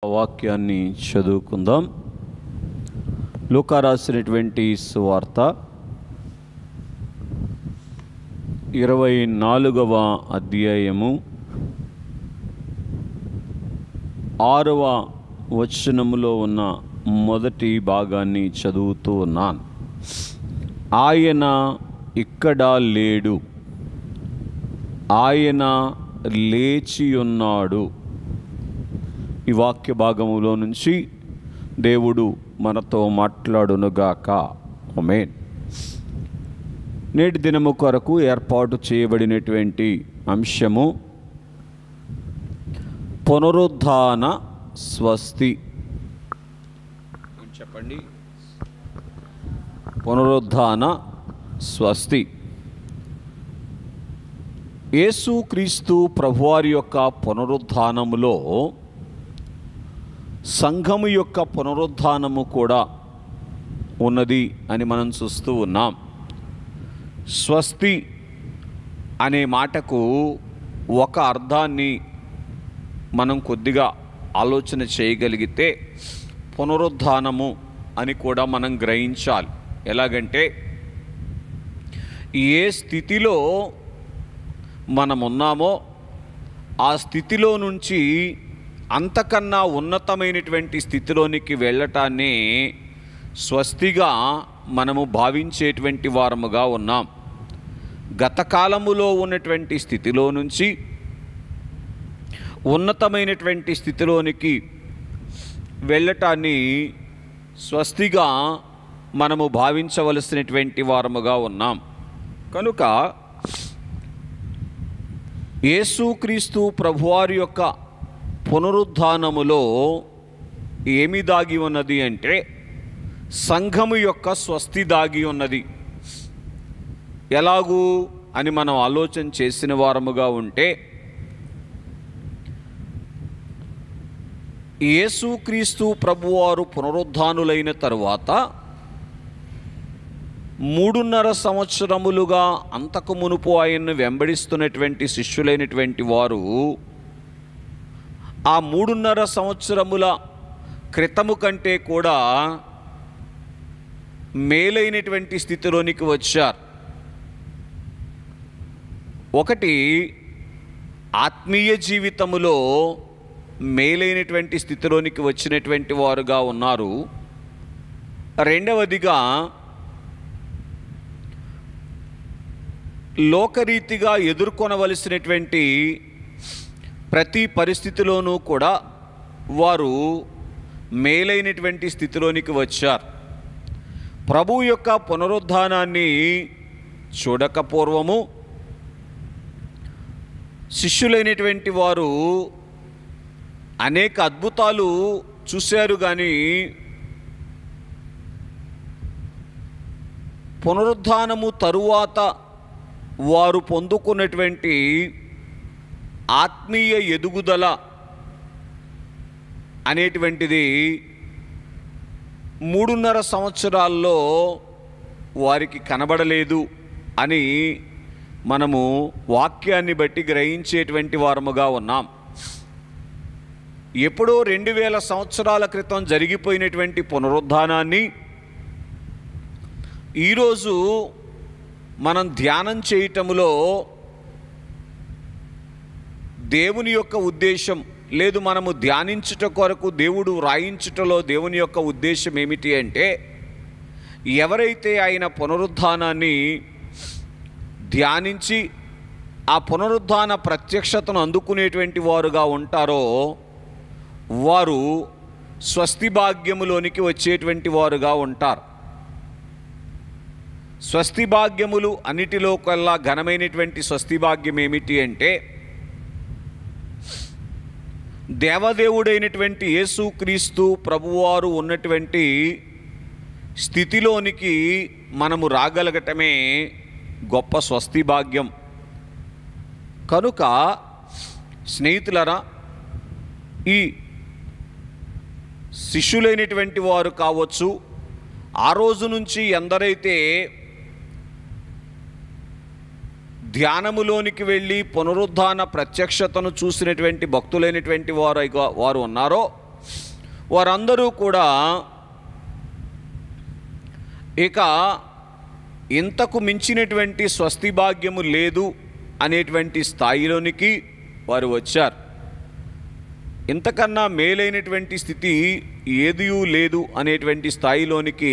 వాక్యాన్ని చదువుకుందాం. లూకా రాసినటువంటి సువార్త 24వ అధ్యాయము 6వ వచనములో ఉన్న మొదటి భాగాన్ని చదువుతూ ఉన్నాను. ఆయన ఇక్కడ లేడు, ఆయన లేచి ఉన్నాడు. ఈ వాక్య భాగములో నుంచి దేవుడు మనతో మాట్లాడునుగాక. ఆమేన్. నేటి దినము కొరకు ఏర్పాటు చేయబడినటువంటి అంశము పునరుద్ధాన స్వస్తి. చెప్పండి, పునరుద్ధాన స్వస్తి. యేసుక్రీస్తు ప్రభువారి యొక్క పునరుద్ధానములో సంఘము యొక్క పునరుద్ధానము కూడా ఉన్నది అని మనం చూస్తూ ఉన్నాం. స్వస్తి అనే మాటకు ఒక అర్థాన్ని మనం కొద్దిగా ఆలోచన చేయగలిగితే పునరుద్ధానము అని కూడా మనం గ్రహించాలి. ఎలాగంటే ఏ స్థితిలో మనమున్నామో ఆ స్థితిలో నుంచి అంతకన్నా ఉన్నతమైనటువంటి స్థితిలోనికి వెళ్ళటాన్ని స్వస్తిగా మనము భావించేటువంటి వారముగా ఉన్నాం. గత కాలములో ఉన్నటువంటి స్థితిలో నుంచి ఉన్నతమైనటువంటి స్థితిలోనికి వెళ్ళటాన్ని స్వస్తిగా మనము భావించవలసినటువంటి వారముగా ఉన్నాం. కనుక యేసుక్రీస్తు ప్రభువారి యొక్క పునరుద్ధానములో ఏమి దాగి ఉన్నది అంటే సంఘము యొక్క స్వస్తి దాగి ఉన్నది. ఎలాగూ అని మనం ఆలోచన చేసిన వారముగా ఉంటే యేసుక్రీస్తు ప్రభువారు పునరుద్ధానులైన తరువాత 3.5 సంవత్సరములుగా అంతకు మునుపు ఆయన్ను వెంబడిస్తున్నటువంటి శిష్యులైనటువంటి వారు ఆ 3.5 సంవత్సరముల క్రితము కంటే కూడా మేలైనటువంటి స్థితిలోనికి వచ్చారు. ఒకటి, ఆత్మీయ జీవితములో మేలైనటువంటి స్థితిలోనికి వచ్చినటువంటి వారుగా ఉన్నారు. రెండవదిగా లోకరీతిగా ఎదుర్కొనవలసినటువంటి ప్రతి పరిస్థితిలోనూ కూడా వారు మేలైనటువంటి స్థితిలోనికి వచ్చారు. ప్రభువు యొక్క పునరుద్ధానాన్ని చూడకపూర్వము శిష్యులైనటువంటి వారు అనేక అద్భుతాలు చూశారు, కానీ పునరుద్ధానము తరువాత వారు పొందుకున్నటువంటి ఆత్మీయ ఎదుగుదల అనేటువంటిది 3.5 సంవత్సరాల్లో వారికి కనబడలేదు అని మనము వాక్యాన్ని బట్టి గ్రహించేటువంటి వారముగా ఉన్నాం. ఎప్పుడో 2000 సంవత్సరాల క్రితం జరిగిపోయినటువంటి పునరుద్ధానాన్ని ఈరోజు మనం ధ్యానం చేయటములో దేవుని యొక్క ఉద్దేశం లేదు. మనము ధ్యానించుట కొరకు దేవుడు రాయించుటలో దేవుని యొక్క ఉద్దేశం ఏమిటి అంటే, ఎవరైతే ఆయన పునరుద్ధానాన్ని ధ్యానించి ఆ పునరుద్ధాన ప్రత్యక్షతను అందుకునేటువంటి వారుగా ఉంటారో వారు స్వస్తి భాగ్యములోనికి వచ్చేటువంటి వారుగా ఉంటారు. స్వస్తి భాగ్యములు అన్నిటిలో కల్లా ఘనమైనటువంటి స్వస్తి భాగ్యం ఏమిటి అంటే, దేవదేవుడైనటువంటి యేసుక్రీస్తు ప్రభువారు ఉన్నటువంటి స్థితిలోనికి మనము రాగలగటమే గొప్ప స్వస్తి భాగ్యం. కనుక స్నేహితులరా, ఈ శిష్యులైనటువంటి వారు కావచ్చు, ఆ రోజు నుంచి ఎందరైతే ధ్యానములోనికి వెళ్ళి పునరుద్ధాన ప్రత్యక్షతను చూసినటువంటి భక్తులైనటువంటి వారు ఉన్నారో వారందరూ కూడా ఇక ఇంతకు మించినటువంటి స్వస్తి భాగ్యము లేదు అనేటువంటి స్థాయిలోనికి వారు వచ్చారు. ఇంతకన్నా మేలైనటువంటి స్థితి ఏదీ లేదు అనేటువంటి స్థాయిలోనికి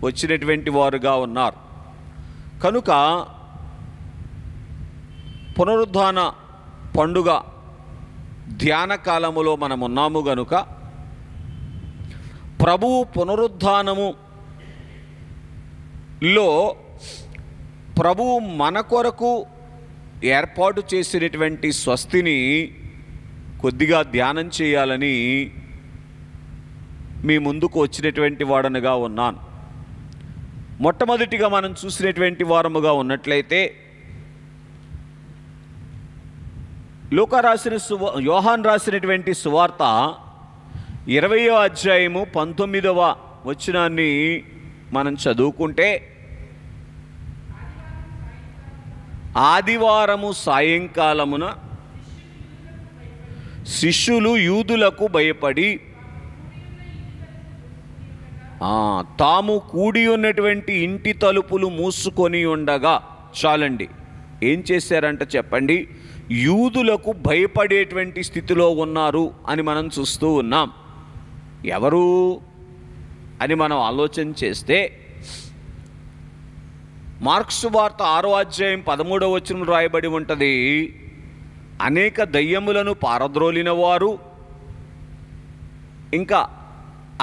వచ్చినటువంటి వారుగా ఉన్నారు. కనుక పునరుద్ధాన పండుగ ధ్యాన కాలములో మనం ఉన్నాము గనుక ప్రభువు పునరుద్ధానములో ప్రభువు మన కొరకు ఏర్పాటు చేసినటువంటి స్వస్తిని కొద్దిగా ధ్యానం చేయాలని మీ ముందుకు వచ్చినటువంటి వాడనుగా ఉన్నాను. మొట్టమొదటిగా మనం చూసినటువంటి వారముగా ఉన్నట్లయితే యోహాన్ రాసినటువంటి సువార్త 20వ అధ్యాయము 19వ వచనాన్ని మనం చదువుకుంటే, ఆదివారము సాయంకాలమున శిష్యులు యూదులకు భయపడి తాము కూడి ఉన్నటువంటి ఇంటి తలుపులు మూసుకొని ఉండగా, చాలండి, ఏం చేశారంట చెప్పండి, యూదులకు భయపడేటువంటి స్థితిలో ఉన్నారు అని మనం చూస్తూ ఉన్నాం. ఎవరు అని మనం ఆలోచన చేస్తే, మార్క్సు వార్త 6వ అధ్యాయం 13వ వచనం రాయబడి ఉంటుంది, అనేక దయ్యములను పారద్రోలిన వారు, ఇంకా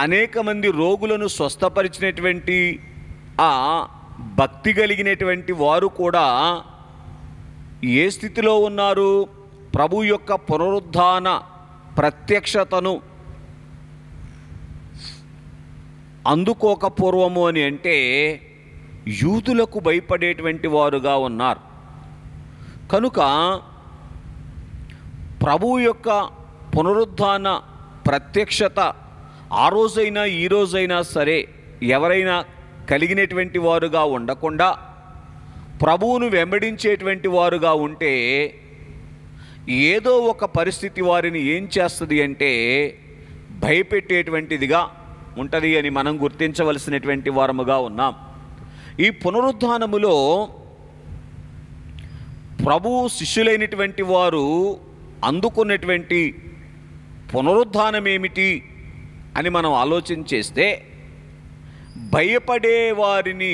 అనేక మంది రోగులను స్వస్థపరిచినటువంటి ఆ భక్తి కలిగినటువంటి వారు కూడా ఏ స్థితిలో ఉన్నారు? ప్రభు యొక్క పునరుద్ధాన ప్రత్యక్షతను అందుకోకపూర్వము అని అంటే యూదులకు భయపడేటువంటి వారుగా ఉన్నారు. కనుక ప్రభువు యొక్క పునరుద్ధాన ప్రత్యక్షత ఆ రోజైనా ఈ రోజైనా సరే ఎవరైనా కలిగినటువంటి వారుగా ఉండకుండా ప్రభువును వెంబడించేటువంటి వారుగా ఉంటే ఏదో ఒక పరిస్థితి వారిని ఏం చేస్తుంది అంటే భయపెట్టేటువంటిదిగా ఉంటుంది అని మనం గుర్తించవలసినటువంటి వారముగా ఉన్నాం. ఈ పునరుద్ధానములో ప్రభువు శిష్యులైనటువంటి వారు అందుకున్నటువంటి పునరుద్ధానం ఏమిటి అని మనం ఆలోచన చేస్తే, భయపడే వారిని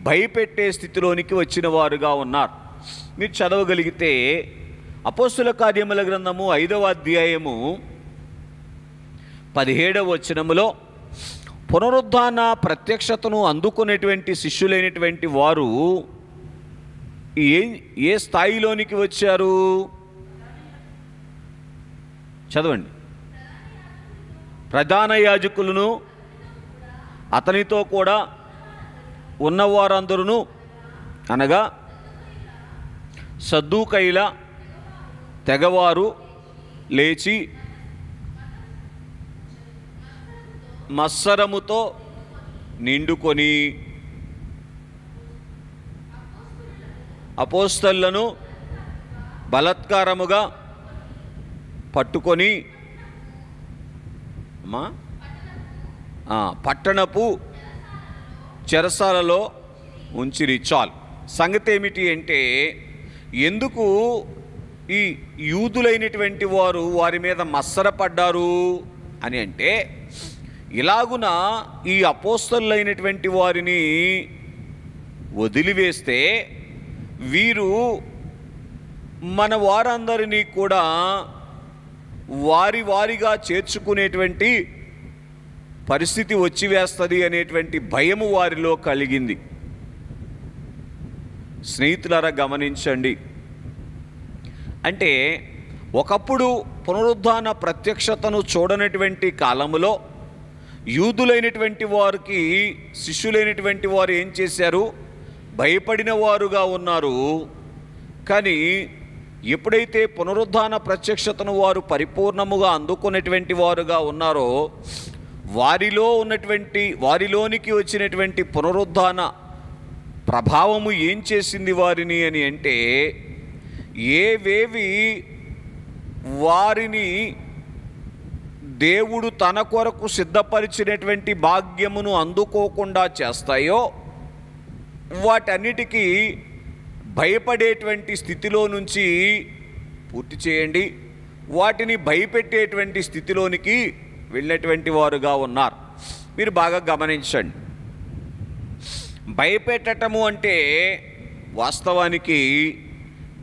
భయపెట్టే స్థితిలోనికి వచ్చిన వారుగా ఉన్నారు. మీరు చదవగలిగితే అపోస్తుల కార్యముల గ్రంథము 5వ అధ్యాయము 17వ వచనములో పునరుద్ధాన ప్రత్యక్షతను అందుకునేటువంటి శిష్యులైనటువంటి వారు ఏ స్థాయిలోనికి వచ్చారు? చదవండి. ప్రధాన యాజకులను అతనితో కూడా ఉన్నవారందరూ, అనగా సద్దూకైల తెగవారు లేచి మత్సరముతో నిండుకొని అపోస్తలులను బలాత్కారముగా పట్టుకొని పట్టణపు చెరసాలలో ఉంచిరి. చాలు. సంగతి ఏమిటి అంటే, ఎందుకు ఈ యూదులైనటువంటి వారు వారి మీద మత్సరపడ్డారు అని అంటే, ఇలాగున ఈ అపోస్తలులైనటువంటి వారిని వదిలివేస్తే వీరు మన వారందరినీ కూడా వారిగా చేర్చుకునేటువంటి పరిస్థితి వచ్చి వేస్తుంది అనేటువంటి భయము వారిలో కలిగింది. స్నేహితులారా గమనించండి, అంటే ఒకప్పుడు పునరుద్ధాన ప్రత్యక్షతను చూడనటువంటి కాలములో యూదులైనటువంటి వారికి శిష్యులైనటువంటి వారు ఏం చేశారు? భయపడిన వారుగా ఉన్నారు. కానీ ఎప్పుడైతే పునరుద్ధాన ప్రత్యక్షతను వారు పరిపూర్ణముగా అందుకునేటువంటి వారుగా ఉన్నారో, వారిలోనికి వచ్చినటువంటి పునరుద్ధాన ప్రభావము ఏం చేసింది వారిని అని అంటే, ఏవేవి వారిని దేవుడు తన కొరకు సిద్ధపరిచినటువంటి భాగ్యమును అందుకోకుండా చేస్తాయో వాటన్నిటికీ భయపడేటువంటి స్థితిలో నుంచి పూర్తి చేయండి, వాటిని భయపెట్టేటువంటి స్థితిలోనికి వెళ్ళినటువంటి వారుగా ఉన్నారు. మీరు బాగా గమనించండి. భయపెట్టటము అంటే వాస్తవానికి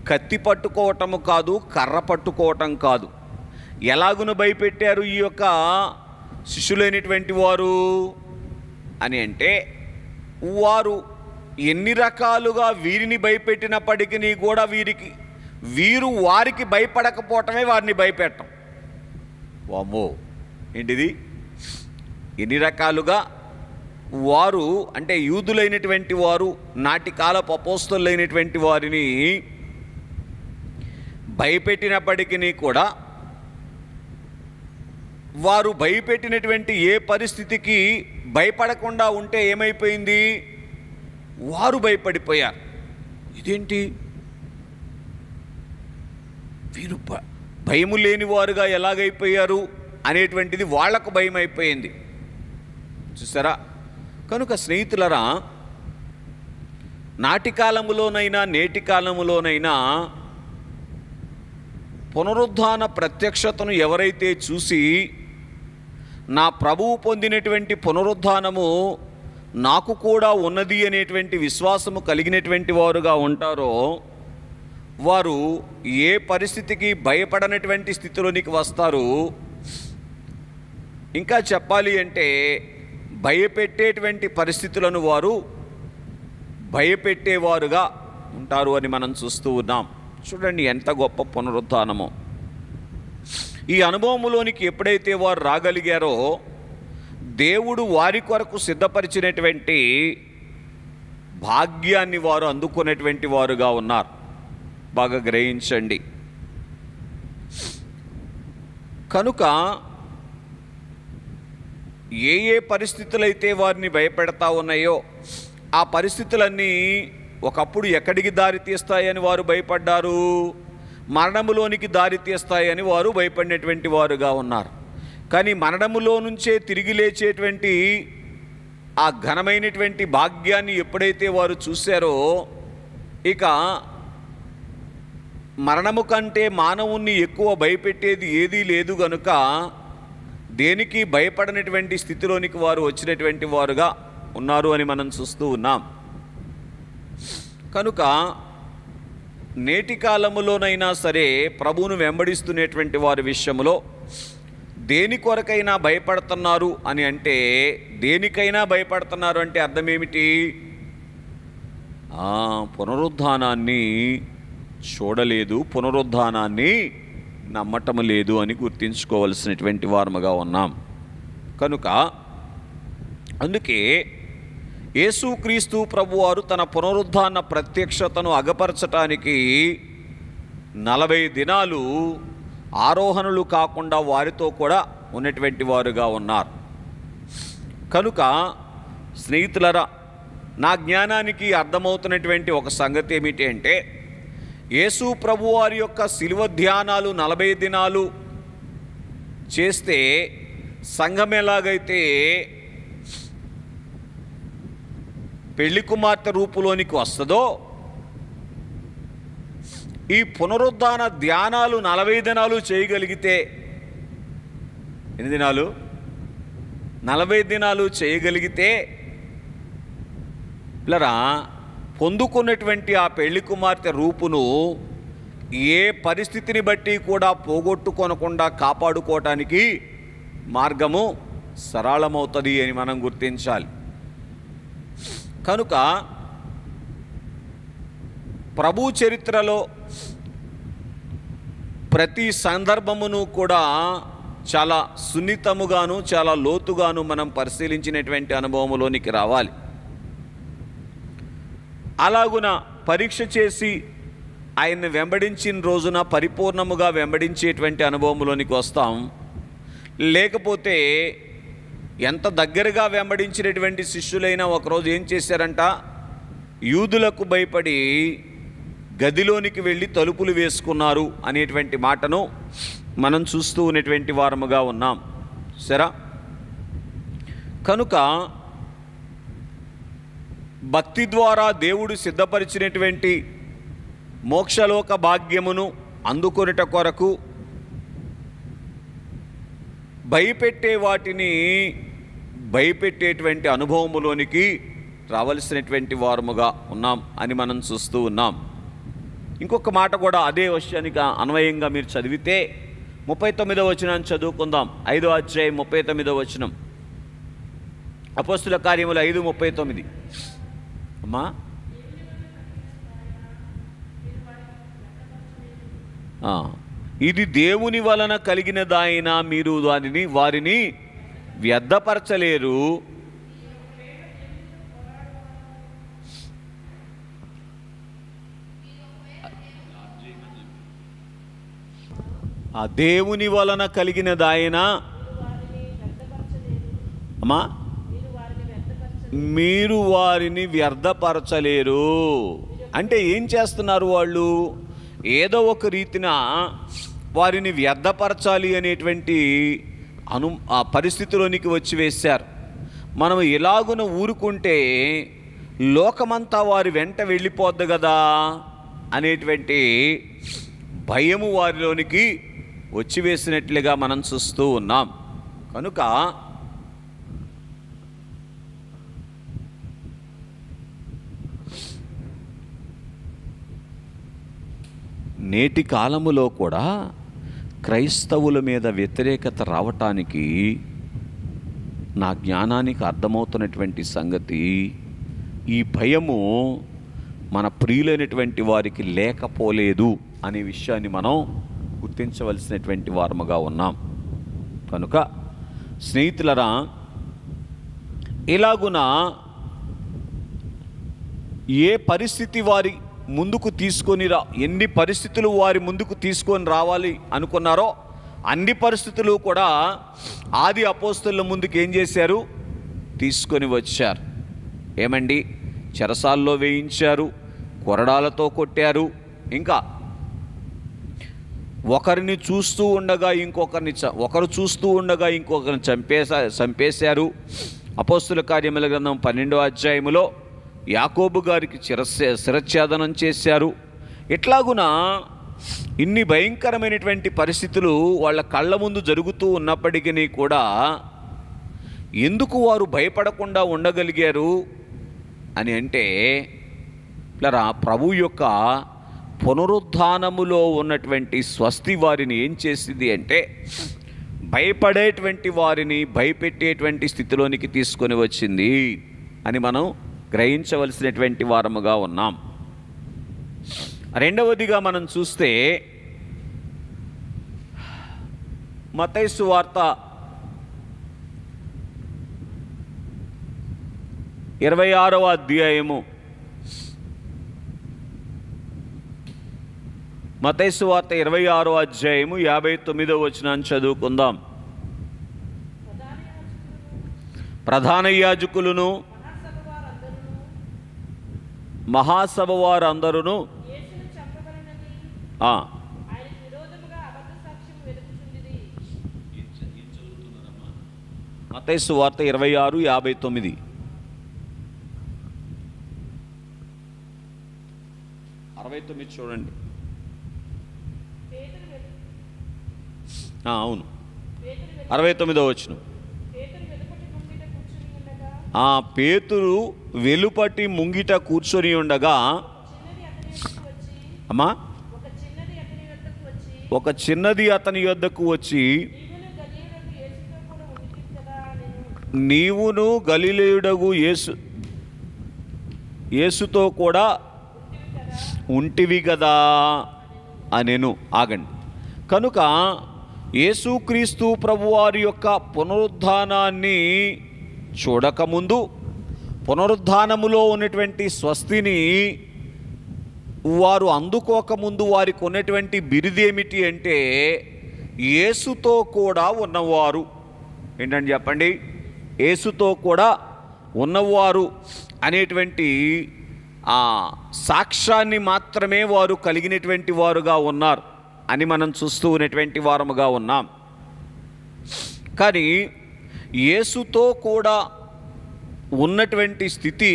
కత్తి పట్టుకోవటము కాదు, కర్ర పట్టుకోవటం కాదు. ఎలాగున భయపెట్టారు ఈ యొక్క శిష్యులైనటువంటి వారు అని అంటే, వారు ఎన్ని రకాలుగా వీరిని భయపెట్టినప్పటికీ కూడా వీరు వారికి భయపడకపోవటమే వారిని భయపెట్టం. వామ్మో, ఏంటిది? ఎన్ని రకాలుగా వారు అంటే యూదులైనటువంటి వారు, నాటి కాలపు అపోస్తలులైనటువంటి వారిని భయపెట్టినప్పటికీ కూడా వారు భయపెట్టినటువంటి ఏ పరిస్థితికి భయపడకుండా ఉంటే ఏమైపోయింది? వారు భయపడిపోయారు. ఇదేంటి, వీరు భయము లేని వారుగా ఎలాగైపోయారు అనేటువంటిది వాళ్లకు భయం అయిపోయింది. చూసారా? కనుక స్నేహితులరా, నాటి కాలములోనైనా నేటి కాలములోనైనా పునరుద్ధాన ప్రత్యక్షతను ఎవరైతే చూసి నా ప్రభువు పొందినటువంటి పునరుద్ధానము నాకు కూడా ఉన్నది అనేటువంటి విశ్వాసము కలిగినటువంటి వారుగా ఉంటారో వారు ఏ పరిస్థితికి భయపడనటువంటి స్థితిలోనికి వస్తారు. ఇంకా చెప్పాలి అంటే భయపెట్టేటువంటి పరిస్థితులను వారు భయపెట్టేవారుగా ఉంటారు అని మనం చూస్తూ ఉన్నాం. చూడండి ఎంత గొప్ప పునరుద్ధానమో. ఈ అనుభవంలోనికి ఎప్పుడైతే వారు రాగలిగారో దేవుడు వారి కొరకు సిద్ధపరిచినటువంటి భాగ్యాన్ని వారు అందుకునేటువంటి వారుగా ఉన్నారు. బాగా గ్రహించండి. కనుక ఏ ఏ పరిస్థితులైతే వారిని భయపెడతా ఉన్నాయో ఆ పరిస్థితులన్నీ ఒకప్పుడు ఎక్కడికి దారి తీస్తాయని వారు భయపడ్డారు? మరణములోనికి దారి తీస్తాయని వారు భయపడినటువంటి వారుగా ఉన్నారు. కానీ మరణములో నుంచే తిరిగి లేచేటువంటి ఆ ఘనమైనటువంటి భాగ్యాన్ని ఎప్పుడైతే వారు చూశారో, ఇక మరణము కంటే మానవుణ్ణి ఎక్కువ భయపెట్టేది ఏదీ లేదు గనుక దేనికి భయపడనటువంటి స్థితిలోనికి వారు వచ్చినటువంటి వారుగా ఉన్నారు అని మనం చూస్తూ ఉన్నాం. కనుక నేటి కాలములోనైనా సరే ప్రభువును వెంబడిస్తున్నటువంటి వారి విషయంలో దేని కొరకైనా భయపడుతున్నారు అని అంటే, దేనికైనా భయపడుతున్నారు అంటే అర్థం ఏమిటి? పునరుద్ధానాన్ని చూడలేదు, పునరుద్ధానాన్ని నమ్మటం లేదు అని గుర్తించుకోవలసినటువంటి వారముగా ఉన్నాం. కనుక అందుకే యేసుక్రీస్తు ప్రభువారు తన పునరుద్ధాన ప్రత్యక్షతను అగపరచటానికి 40 దినాలు ఆరోహణలు కాకుండా వారితో కూడా ఉన్నటువంటి వారుగా ఉన్నారు. కనుక స్నేహితులరా, నా జ్ఞానానికి అర్థమవుతున్నటువంటి ఒక సంగతి ఏమిటి అంటే, యేసు ప్రభువారి యొక్క శిలువ ధ్యానాలు 40 దినాలు చేస్తే సంఘం ఎలాగైతే పెళ్లి కుమార్తె రూపులోనికి వస్తుందో, ఈ పునరుద్ధాన ధ్యానాలు 40 దినాలు చేయగలిగితే, ఎన్ని దినాలు? 40 దినాలు చేయగలిగితే పిల్లరా పొందుకున్నటువంటి ఆ పెళ్లి కుమార్తె రూపును ఏ పరిస్థితిని బట్టి కూడా పోగొట్టుకొనకుండా కాపాడుకోవటానికి మార్గము సరళమవుతుంది అని మనం గుర్తించాలి. కనుక ప్రభు చరిత్రలో ప్రతి సందర్భమును కూడా చాలా సున్నితముగాను చాలా లోతుగాను మనం పరిశీలించినటువంటి అనుభవంలోనికి రావాలి. అలాగున పరీక్ష చేసి ఆయన్ని వెంబడించిన రోజున పరిపూర్ణముగా వెంబడించేటువంటి అనుభవంలోనికి వస్తాం. లేకపోతే ఎంత దగ్గరగా వెంబడించినటువంటి శిష్యులైనా ఒకరోజు ఏం చేశారంట? యూదులకు భయపడి గదిలోనికి వెళ్ళి తలుపులు వేసుకున్నారు అనేటువంటి మాటను మనం చూస్తూ ఉన్నటువంటి వారముగా ఉన్నాం. సరే, కనుక భక్తి ద్వారా దేవుడు సిద్ధపరిచినటువంటి మోక్షలోక భాగ్యమును అందుకొనుట కొరకు భయపెట్టే వాటిని భయపెట్టేటువంటి అనుభవములోనికి రావలసినటువంటి వారముగా ఉన్నాం అని మనం చూస్తూ ఉన్నాం. ఇంకొక మాట కూడా అదే విషయానికి అన్వయంగా మీరు చదివితే 39వ వచనాన్ని చదువుకుందాం. 5వ అధ్యాయం 39వ వచనం, అపోస్తుల కార్యములు 5:39. అమ్మా, ఇది దేవుని వలన కలిగినదాయినా మీరు వారిని వ్యర్థపరచలేరు. ఆ దేవుని వలన కలిగినదాయినా అమ్మా మీరు వారిని వ్యర్థపరచలేరు. అంటే ఏం చేస్తున్నారు వాళ్ళు? ఏదో ఒక రీతిన వారిని వ్యర్థపరచాలి అనేటువంటి ఆ పరిస్థితిలోనికి వచ్చి వేశారు. మనం ఇలాగున ఊరుకుంటే లోకమంతా వారి వెంట వెళ్ళిపోద్ది కదా అనేటువంటి భయము వారిలోనికి వచ్చి వేసినట్లుగా మనం చూస్తూ ఉన్నాం. కనుక నేటి కాలములో కూడా క్రైస్తవుల మీద వ్యతిరేకత రావటానికి నా జ్ఞానానికి అర్థమవుతున్నటువంటి సంగతి, ఈ భయము మన ప్రియులైనటువంటి వారికి లేకపోలేదు అనే విషయాన్ని మనం గుర్తించవలసినటువంటి వారముగా ఉన్నాం. కనుక స్నేహితులరా, ఇలాగున ఏ పరిస్థితి వారి ముందుకు తీసుకొని ఎన్ని పరిస్థితులు వారి ముందుకు తీసుకొని రావాలి అనుకున్నారో అన్ని పరిస్థితులు కూడా ఆది అపోస్తలుల ముందుకు ఏం చేశారు? తీసుకొని వచ్చారు. ఏమండి? చెరసాల్లో వేయించారు, కొరడాలతో కొట్టారు, ఇంకా ఒకరిని చూస్తూ ఉండగా ఒకరు చూస్తూ ఉండగా ఇంకొకరిని చంపేశారు. అపోస్తుల కార్యముల గ్రంథం 12వ అధ్యాయములో యాకోబు గారికి శిరచ్ఛేదనం చేశారు. ఇట్లాగున ఇన్ని భయంకరమైనటువంటి పరిస్థితులు వాళ్ళ కళ్ళ ముందు జరుగుతూ ఉన్నప్పటికీ కూడా ఎందుకు వారు భయపడకుండా ఉండగలిగారు అని అంటే, ప్రభు యొక్క పునరుద్ధానములో ఉన్నటువంటి స్వస్తి వారిని ఏం చేసింది అంటే, భయపడేటువంటి వారిని భయపెట్టేటువంటి స్థితిలోనికి తీసుకొని వచ్చింది అని మనం గ్రహించవలసినటువంటి వారముగా ఉన్నాం. రెండవదిగా మనం చూస్తే మత్తయి సువార్త 26వ అధ్యాయము, మత్తయి సువార్త 26వ అధ్యాయము 59వ వచనాన్ని చదువుకుందాం. ప్రధాన యాజకులను మహాసభ వారందరూ మత్తయి సువార్త 26:59. చూడండి. అవును, 69వ వచనం. పేతురు వెలుపటి ముంగిట కూర్చొని ఉండగా అమ్మా ఒక చిన్నది అతని యొద్దకు వచ్చి, నీవును గలిలయుడగు యేసుతో కూడా ఉంటివి కదా అనెను. ఆగండి. కనుక యేసుక్రీస్తు ప్రభువారి యొక్క పునరుద్ధానాన్ని చూడకముందు, పునరుద్ధానములో ఉన్నటువంటి స్వస్తిని వారు అందుకోకముందు వారికి ఉన్నటువంటి బిరుదేమిటి అంటే యేసుతో కూడా ఉన్నవారు. ఏంటంటే చెప్పండి, యేసుతో కూడా ఉన్నవారు అనేటువంటి ఆ సాక్ష్యాన్ని మాత్రమే వారు కలిగినటువంటి వారుగా ఉన్నారు అని మనం చూస్తూ ఉన్నటువంటి వారముగా ఉన్నాం. కానీ యేసుతో కూడా ఉన్నటువంటి స్థితి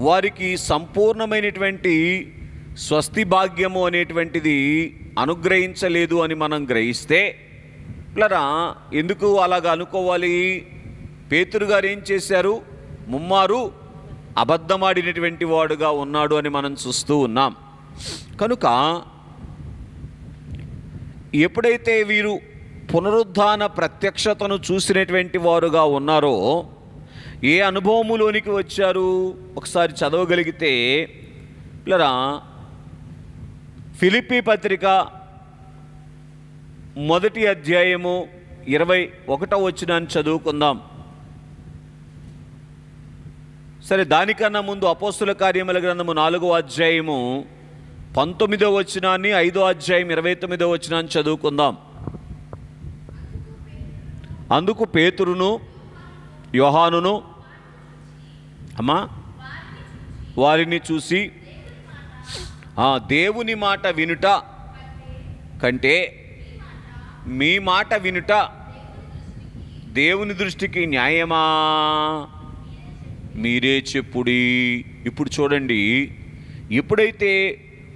వారికి సంపూర్ణమైనటువంటి స్వస్తి భాగ్యము అనేటువంటిది అనుగ్రహించలేదు అని మనం గ్రహిస్తే పిల్లరా, ఎందుకు అలాగ అనుకోవాలి? పేతురు గారు ఏం చేశారు? ముమ్మారు అబద్ధమాడినటువంటి వాడుగా ఉన్నాడు అని మనం చూస్తూ ఉన్నాం. కనుక ఎప్పుడైతే వీరు పునరుద్ధాన ప్రత్యక్షతను చూసినటువంటి వారుగా ఉన్నారో ఏ అనుభవములోనికి వచ్చారు? ఒకసారి చదవగలిగితే పిల్లరా, ఫిలిప్పీ పత్రిక 1వ అధ్యాయము 21వ వచనాన్ని చదువుకుందాం. సరే, దానికన్నా ముందు అపోస్తుల కార్యముల గ్రంథము 4వ అధ్యాయము 19వ వచనాన్ని, 5వ అధ్యాయం 29వ వచనాన్ని చదువుకుందాం. అందుకు పేతురును యోహానును వారిని చూసి, దేవుని మాట వినుట కంటే మీ మాట వినుట దేవుని దృష్టికి న్యాయమా? మీరే చెప్పుడి. ఇప్పుడు చూడండి, ఎప్పుడైతే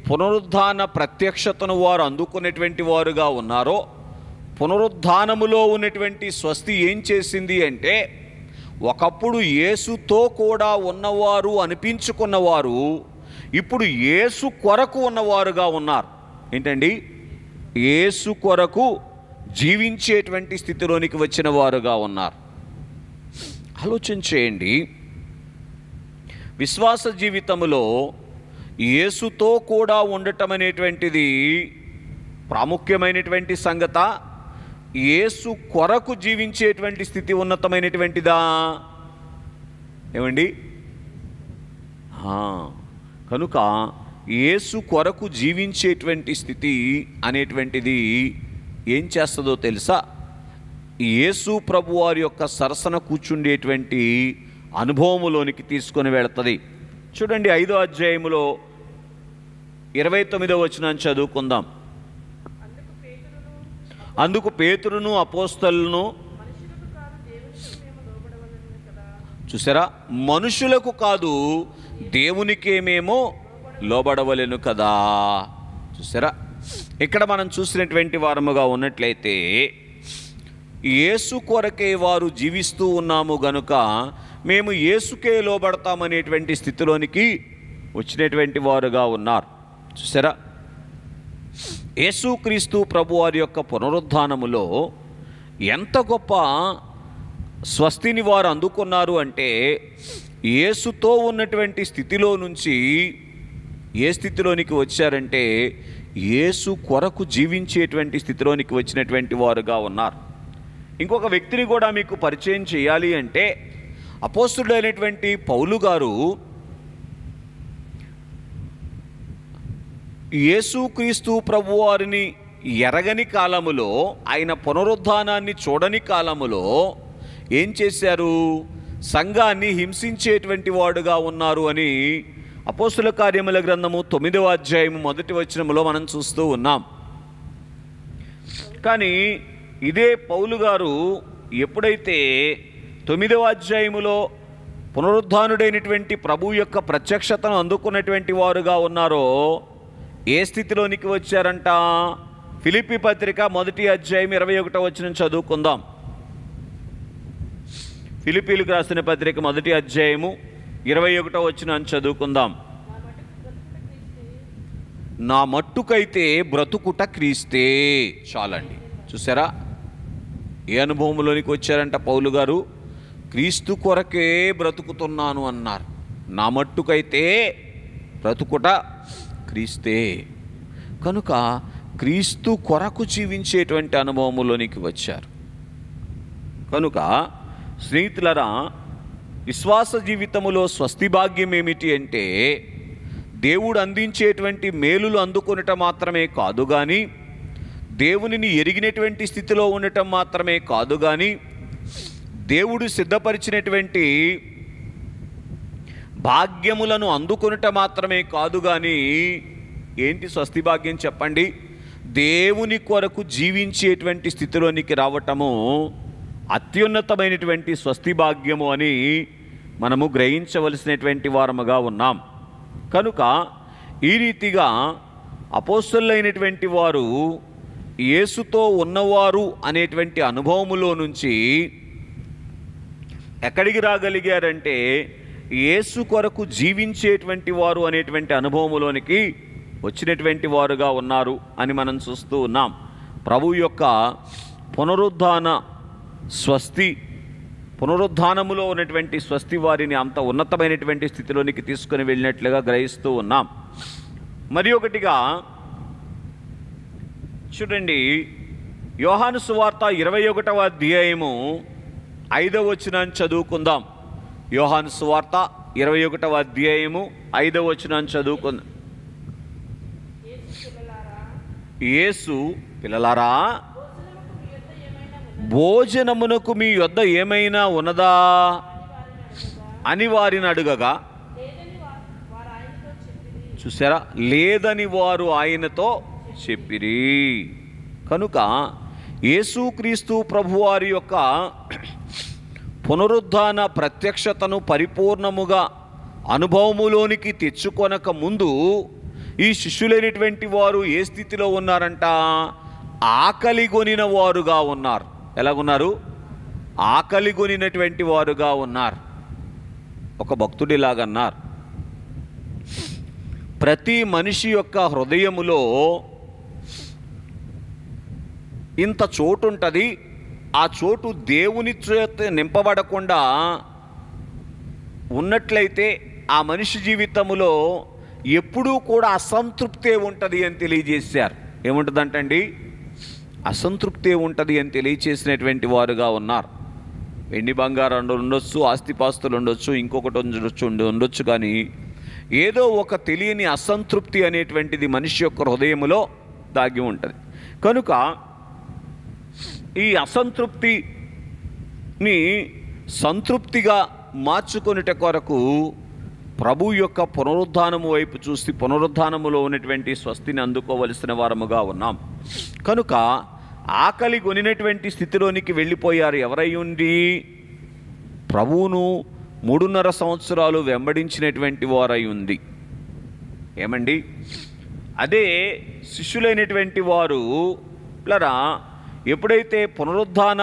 పునరుద్ధాన ప్రత్యక్షతను వారు అందుకునేటువంటి వారుగా ఉన్నారో, పునరుద్ధానములో ఉన్నటువంటి స్వస్తి ఏం చేసింది అంటే, ఒకప్పుడు యేసుతో కూడా ఉన్నవారు అనిపించుకున్నవారు ఇప్పుడు యేసు కొరకు ఉన్నవారుగా ఉన్నారు. ఏంటండి? యేసు కొరకు జీవించేటువంటి స్థితిలోనికి వచ్చిన వారుగా ఉన్నారు. ఆలోచన చేయండి, విశ్వాస జీవితంలో యేసుతో కూడా ఉండటం అనేటువంటిది ప్రాముఖ్యమైనటువంటి సంగత? యేసు కొరకు జీవించేటువంటి స్థితి ఉన్నతమైనటువంటిదా? ఏమండి? కనుక యేసు కొరకు జీవించేటువంటి స్థితి అనేటువంటిది ఏం చేస్తుందో తెలుసా? యేసు ప్రభు వారి యొక్క సరసన కూర్చుండేటువంటి అనుభవములోనికి తీసుకొని వెళుతుంది. చూడండి, 5వ అధ్యాయములో 29వ వచనాన్ని చదువుకుందాం. అందుకు పేతురును అపోస్తలును, చూసారా, మనుషులకు కాదు దేవునికే మేము లోబడవలెను కదా. చూసారా, ఇక్కడ మనం చూసినటువంటి వారముగా ఉన్నట్లయితే యేసు కొరకే వారు జీవిస్తూ ఉన్నాము గనుక మేము యేసుకే లోబడతామనేటువంటి స్థితిలోనికి వచ్చినటువంటి వారుగా ఉన్నారు. చూసారా, యేసుక్రీస్తు ప్రభు వారి యొక్క పునరుద్ధానములో ఎంత గొప్ప స్వస్తిని వారు అందుకున్నారు అంటే, యేసుతో ఉన్నటువంటి స్థితిలో నుంచి ఏ స్థితిలోనికి వచ్చారంటే యేసు కొరకు జీవించేటువంటి స్థితిలోనికి వచ్చినటువంటి వారుగా ఉన్నారు. ఇంకొక వ్యక్తిని కూడా మీకు పరిచయం చేయాలి అంటే, అపోస్తుడైనటువంటి పౌలు గారు యేసుక్రీస్తు ప్రభువారిని ఎరగని కాలములో, ఆయన పునరుద్ధానాన్ని చూడని కాలములో ఏం చేశారు? సంఘాన్ని హింసించేటువంటి వాడుగా ఉన్నారు అని అపోస్తుల కార్యముల గ్రంథము 9వ అధ్యాయము 1వ వచనములో మనం చూస్తూ ఉన్నాం. కానీ ఇదే పౌలు గారు ఎప్పుడైతే 9వ అధ్యాయములో పునరుద్ధానుడైనటువంటి ప్రభు యొక్క ప్రత్యక్షతను అందుకున్నటువంటి వారుగా ఉన్నారో ఏ స్థితిలోనికి వచ్చారంట? ఫిలిప్పీ పత్రిక 1వ అధ్యాయం 21వ వచనం చదువుకుందాం. ఫిలిప్పీలకు రాసిన పత్రిక 1వ అధ్యాయము 21వ వచనాన్ని చదువుకుందాం. నా మట్టుకైతే బ్రతుకుట క్రీస్తే. చాలండి. చూసారా, ఏ అనుభవంలోనికి వచ్చారంట పౌలు గారు? క్రీస్తు కొరకే బ్రతుకుతున్నాను అన్నారు. నా మట్టుకైతే బ్రతుకుట క్రీస్తే. కనుక క్రీస్తు కొరకు జీవించేటువంటి అనుభవములోనికి వచ్చారు. కనుక స్నేహితులరా, విశ్వాస జీవితములో స్వస్తి భాగ్యం ఏమిటి అంటే, దేవుడు అందించేటువంటి మేలులు అందుకొనటం మాత్రమే కాదు కానీ, దేవునిని ఎరిగినటువంటి స్థితిలో ఉండటం మాత్రమే కాదు కానీ, దేవుడు సిద్ధపరిచినటువంటి భాగ్యములను అందుకొనటం మాత్రమే కాదు కానీ, ఏంటి స్వస్తి భాగ్యం చెప్పండి? దేవుని కొరకు జీవించేటువంటి స్థితిలోనికి రావటము అత్యున్నతమైనటువంటి స్వస్తి భాగ్యము అని మనము గ్రహించవలసినటువంటి వారముగా ఉన్నాం. కనుక ఈ రీతిగా అపోస్తలులైనటువంటి వారు యేసుతో ఉన్నవారు అనేటువంటి అనుభవములో నుంచి ఎక్కడికి రాగలిగారంటే యేసు కొరకు జీవించేటువంటి వారు అనేటువంటి అనుభవములోనికి వచ్చినటువంటి వారుగా ఉన్నారు అని మనం చూస్తూ ఉన్నాం. ప్రభు యొక్క పునరుద్ధాన స్వస్తి, పునరుద్ధానములో ఉన్నటువంటి స్వస్తి వారిని అంత ఉన్నతమైనటువంటి స్థితిలోనికి తీసుకొని వెళ్ళినట్లుగా గ్రహిస్తూ ఉన్నాం. మరి ఒకటిగా చూడండి, యోహాను సువార్త 21వ అధ్యాయము 5వ వచనాన్ని చదువుకుందాం. యోహాను సువార్త 21వ అధ్యాయము 5వ వచనాన్ని చదువుకుందాం. యేసు, పిల్లలారా, భోజనమునకు మీ యొద్ద ఏమైనా ఉన్నదా అని వారిని అడుగగా, చూసారా, లేదని వారు ఆయనతో చెప్పిరి. కనుక యేసుక్రీస్తు ప్రభువారి యొక్క పునరుద్ధాన ప్రత్యక్షతను పరిపూర్ణముగా అనుభవములోనికి తెచ్చుకొనక ముందు ఈ శిష్యులైనటువంటి వారు ఏ స్థితిలో ఉన్నారంట? ఆకలిగొనిన వారుగా ఉన్నారు. ఎలాగున్నారు? ఆకలిగొనినటువంటి వారుగా ఉన్నారు. ఒక భక్తుడిలాగన్నారు, ప్రతి మనిషి యొక్క హృదయములో ఇంత చోటు ఉంటుంది. ఆ చోటు దేవుని చేత నింపబడకుండా ఉన్నట్లయితే ఆ మనిషి జీవితంలో ఎప్పుడూ కూడా అసంతృప్తే ఉంటుంది అని తెలియజేశారు. ఏముంటుందంటండి? అసంతృప్తే ఉంటుంది అని తెలియచేసినటువంటి వారుగా ఉన్నారు. వెండి బంగారం ఉండొచ్చు, ఆస్తిపాస్తులు ఉండొచ్చు, ఇంకొకటి ఉండొచ్చు, కానీ ఏదో ఒక తెలియని అసంతృప్తి అనేటువంటిది మనిషి యొక్క హృదయములో దాగి ఉంటుంది. కనుక ఈ అసంతృప్తిని సంతృప్తిగా మార్చుకొనుట కొరకు ప్రభు యొక్క పునరుద్ధానము వైపు చూసి పునరుద్ధానములో ఉన్నటువంటి స్వస్తిని అందుకోవలసిన వారముగా ఉన్నాం. కనుక ఆకలి కొనినటువంటి స్థితిలోనికి వెళ్ళిపోయారు. ఎవరై ఉండి? ప్రభువును 3.5 సంవత్సరాలు వెంబడించినటువంటి వారై ఉంది. ఏమండి? అదే శిష్యులైనటువంటి వారు పిల్లరా ఎప్పుడైతే పునరుద్ధాన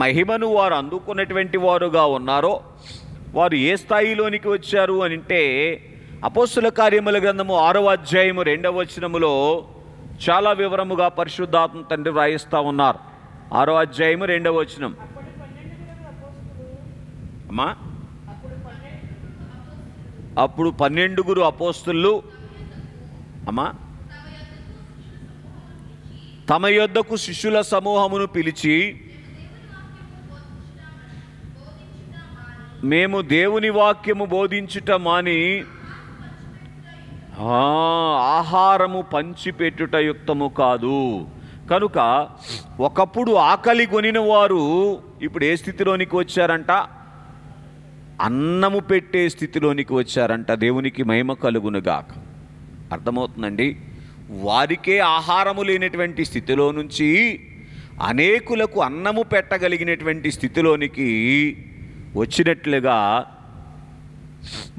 మహిమను వారు అందుకున్నటువంటి వారుగా ఉన్నారో వారు ఏ స్థాయిలోనికి వచ్చారు అని అంటే, అపోస్తుల కార్యముల గ్రంథము 6వ అధ్యాయము 2వ వచనములో చాలా వివరముగా పరిశుద్ధాత్మ తండ్రి వ్రాయిస్తూ ఉన్నారు. 6వ అధ్యాయము 2వ వచనం. అమ్మా, అప్పుడు 12 అపోస్తులు అమ్మా తమ యొద్దకు శిష్యుల సమూహమును పిలిచి, మేము దేవుని వాక్యము బోధించుట మాని ఆహారము పంచిపెట్టుట యుక్తము కాదు. కనుక ఒకప్పుడు ఆకలి కొనిన వారు ఇప్పుడు ఏ స్థితిలోనికి వచ్చారంట? అన్నము పెట్టే స్థితిలోనికి వచ్చారంట. దేవునికి మహిమ కలుగునుగాక. అర్థమవుతుందండి? వారికే ఆహారము లేనటువంటి స్థితిలో నుంచి అనేకులకు అన్నము పెట్టగలిగినటువంటి స్థితిలోనికి వచ్చినట్లుగా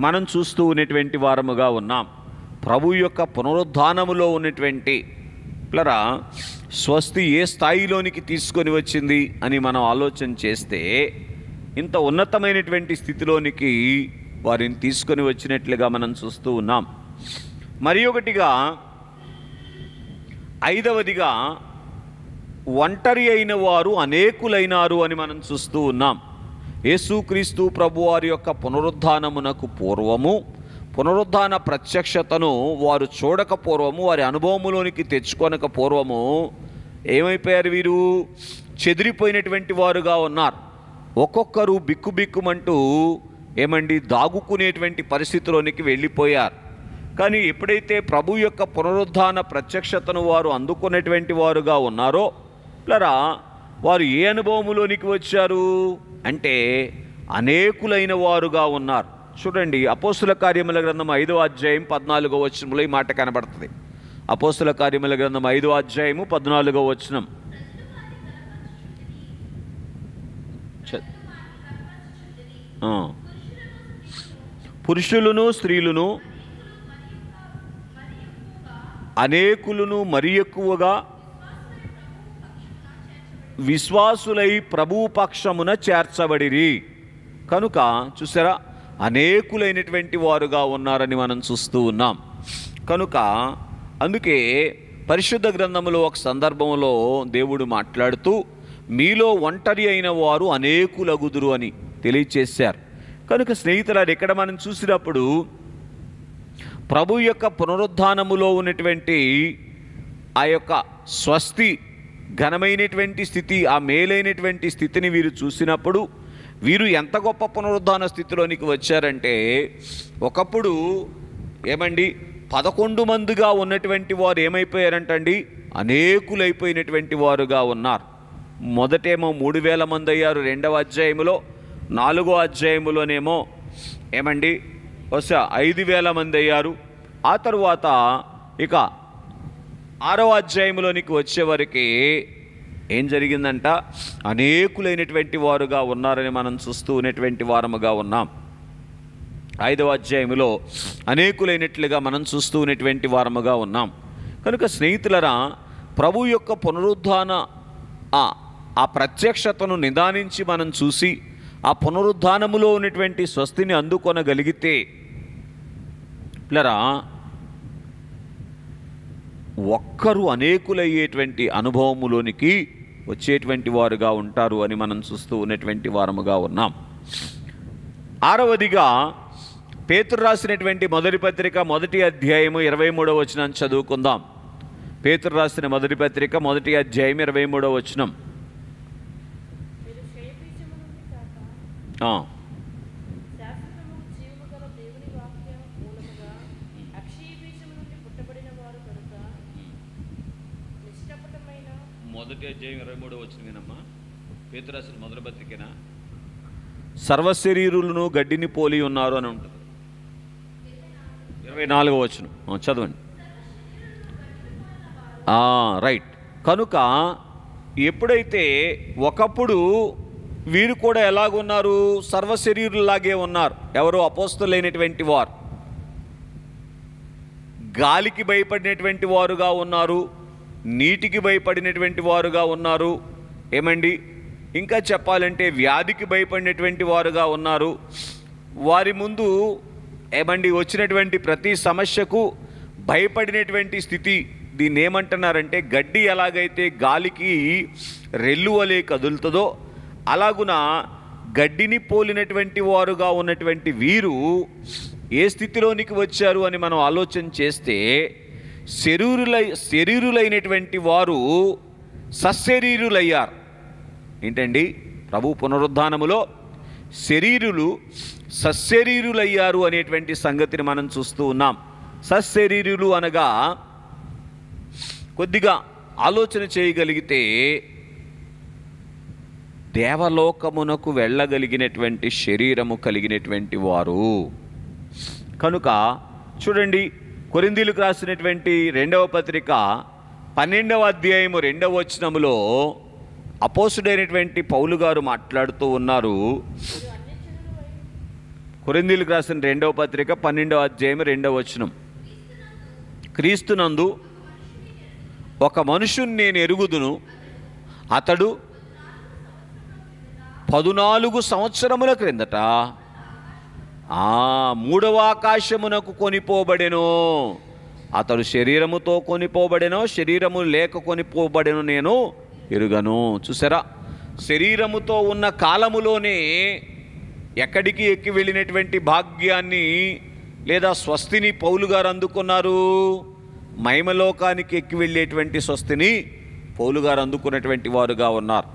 మనం చూస్తూ ఉన్నటువంటి వారముగా ఉన్నాం. ప్రభు యొక్క పునరుద్ధానములో ఉన్నటువంటి పిల్లరా స్వస్తి ఏ స్థాయిలోనికి తీసుకొని వచ్చింది అని మనం ఆలోచన చేస్తే ఇంత ఉన్నతమైనటువంటి స్థితిలోనికి వారిని తీసుకొని వచ్చినట్లుగా మనం చూస్తూ ఉన్నాం. మరి ఒకటిగా 5వదిగా ఒంటరి అయిన వారు అనేకులైనారు అని మనం చూస్తూ ఉన్నాం. యేసుక్రీస్తు ప్రభువారి యొక్క పునరుద్ధానమునకు పూర్వము, పునరుద్ధాన ప్రత్యక్షతను వారు చూడక పూర్వము, వారి అనుభవములోనికి తెచ్చుకొనక పూర్వము ఏమైపోయారు? వీరు చెదిరిపోయినటువంటి వారుగా ఉన్నారు. ఒక్కొక్కరు బిక్కుబిక్కుమంటూ దాగుకునేటువంటి పరిస్థితిలోనికి వెళ్ళిపోయారు. కానీ ఎప్పుడైతే ప్రభు యొక్క పునరుద్ధాన ప్రత్యక్షతను వారు అందుకునేటువంటి వారుగా ఉన్నారో పిల్లరా వారు ఏ అనుభవములోనికి వచ్చారు అంటే అనేకులైన వారుగా ఉన్నారు. చూడండి, అపోస్తుల కార్యముల గ్రంథం 5వ అధ్యాయం 14వ వచనంలో ఈ మాట కనబడుతుంది. అపోస్తుల కార్యముల గ్రంథం 5వ అధ్యాయము 14వ వచనం. పురుషులను స్త్రీలను అనేకులను మరి ఎక్కువగా విశ్వాసులై ప్రభువు పక్షమున చేర్చబడిరి. కనుక చూసారా, అనేకులైనటువంటి వారుగా ఉన్నారని మనం చూస్తూ ఉన్నాం. కనుక అందుకే పరిశుద్ధ గ్రంథములో ఒక సందర్భంలో దేవుడు మాట్లాడుతూ మీలో ఒంటరి అయిన వారు అనేకులగుదురు అని తెలియచేశారు. కనుక స్నేహితులారు, ఇక్కడ మనం చూసినప్పుడు ప్రభు యొక్క పునరుద్ధానములో ఉన్నటువంటి ఆ యొక్క స్వస్తి, ఘనమైనటువంటి స్థితి, ఆ మేలైనటువంటి స్థితిని వీరు చూసినప్పుడు వీరు ఎంత గొప్ప పునరుద్ధాన స్థితిలోనికి వచ్చారంటే, ఒకప్పుడు ఏమండి 11 మందిగా ఉన్నటువంటి వారు ఏమైపోయారంటండి, అనేకులైపోయినటువంటి వారుగా ఉన్నారు. మొదటేమో 3000 మంది అయ్యారు, 2వ అధ్యాయములో, 4వ అధ్యాయములోనేమో ఏమండి 5000 మంది అయ్యారు. ఆ తరువాత ఇక 6వ అధ్యాయంలోనికి వచ్చేవరకు ఏం జరిగిందంట, అనేకులైనటువంటి వారుగా ఉన్నారని మనం చూస్తూ ఉన్నటువంటి వారముగా ఉన్నాం. 5వ అధ్యాయములో అనేకులైనట్లుగా మనం చూస్తూ ఉన్నటువంటి వారముగా ఉన్నాం. కనుక స్నేహితులరా, ప్రభు యొక్క పునరుద్ధాన ఆ ప్రత్యక్షతను నిదానించి మనం చూసి ఆ పునరుద్ధానములో ఉన్నటువంటి స్వస్తిని అందుకొనగలిగితే పిల్లరా, ఒక్కరు అనేకులయ్యేటువంటి అనుభవములోనికి వచ్చేటువంటి వారుగా ఉంటారు అని మనం చూస్తూ ఉన్నటువంటి వారముగా ఉన్నాం. 6వదిగా పేతురు రాసినటువంటి మొదటి పత్రిక 1వ అధ్యాయము 23వ వచనం చదువుకుందాం. పేతురు రాసిన మొదటి పత్రిక 1వ అధ్యాయం 23వ వచనం. మొదటి అధ్యాయం 23వ వచనమేనమ్మా, పేతురు రాసిన మొదటి పత్రికనా. సర్వశరీరులను గడ్డిని పోలి ఉన్నారు అని ఉంటుంది. 24వ వచనం చదవండి. రైట్. కనుక ఎప్పుడైతే ఒకప్పుడు వీరు కూడా ఎలాగున్నారు, సర్వశరీరులాగే ఉన్నారు. ఎవరో అపోస్తలులైనటువంటి వారు గాలికి భయపడినటువంటి వారుగా ఉన్నారు, నీటికి భయపడినటువంటి వారుగా ఉన్నారు, ఏమండి ఇంకా చెప్పాలంటే వ్యాధికి భయపడినటువంటి వారుగా ఉన్నారు. వారి ముందు ఏమండి వచ్చినటువంటి ప్రతి సమస్యకు భయపడినటువంటి స్థితి. దీన్ని ఏమంటున్నారంటే, గడ్డి ఎలాగైతే గాలికి రెల్లు వలె కదులుతుందో అలాగున గడ్డిని పోలినటువంటి వారుగా ఉన్నటువంటి వీరు ఏ స్థితిలోనికి వచ్చారు అని మనం ఆలోచన చేస్తే, శరీరులైనటువంటి వారు సశరీరులయ్యారు. ఏంటండి, ప్రభు పునరుద్ధానములో శరీరులు సశరీరులయ్యారు అనేటువంటి సంగతిని మనం చూస్తూ ఉన్నాం. సశరీరులు అనగా కొద్దిగా ఆలోచన చేయగలిగితే దేవలోకమునకు వెళ్ళగలిగినటువంటి శరీరము కలిగినటువంటి వారు. కనుక చూడండి, కొరింథీయులకు రాసినటువంటి 2వ పత్రిక 12వ అధ్యాయము 2వ వచనములో అపోస్తుడైనటువంటి పౌలు గారు మాట్లాడుతూ ఉన్నారు. కొరింథీయులకు రాసిన 2వ పత్రిక 12వ అధ్యాయం 2వ వచనం. క్రీస్తునందు ఒక మనుషుని నేను ఎరుగుదును, అతడు 14 సంవత్సరముల క్రిందట 3వ ఆకాశమునకు కొనిపోబడెను. అతడు శరీరముతో కొనిపోబడెనో శరీరము లేక కొనిపోబడెను నేను ఎరుగను. చూసారా, శరీరముతో ఉన్న కాలములోనే ఎక్కడికి ఎక్కి వెళ్ళినటువంటి భాగ్యాన్ని లేదా స్వస్తిని పౌలు గారు అందుకున్నారు. మహిమలోకానికి ఎక్కి వెళ్ళేటువంటి స్వస్తిని పౌలు గారు అందుకున్నటువంటి వారుగా ఉన్నారు.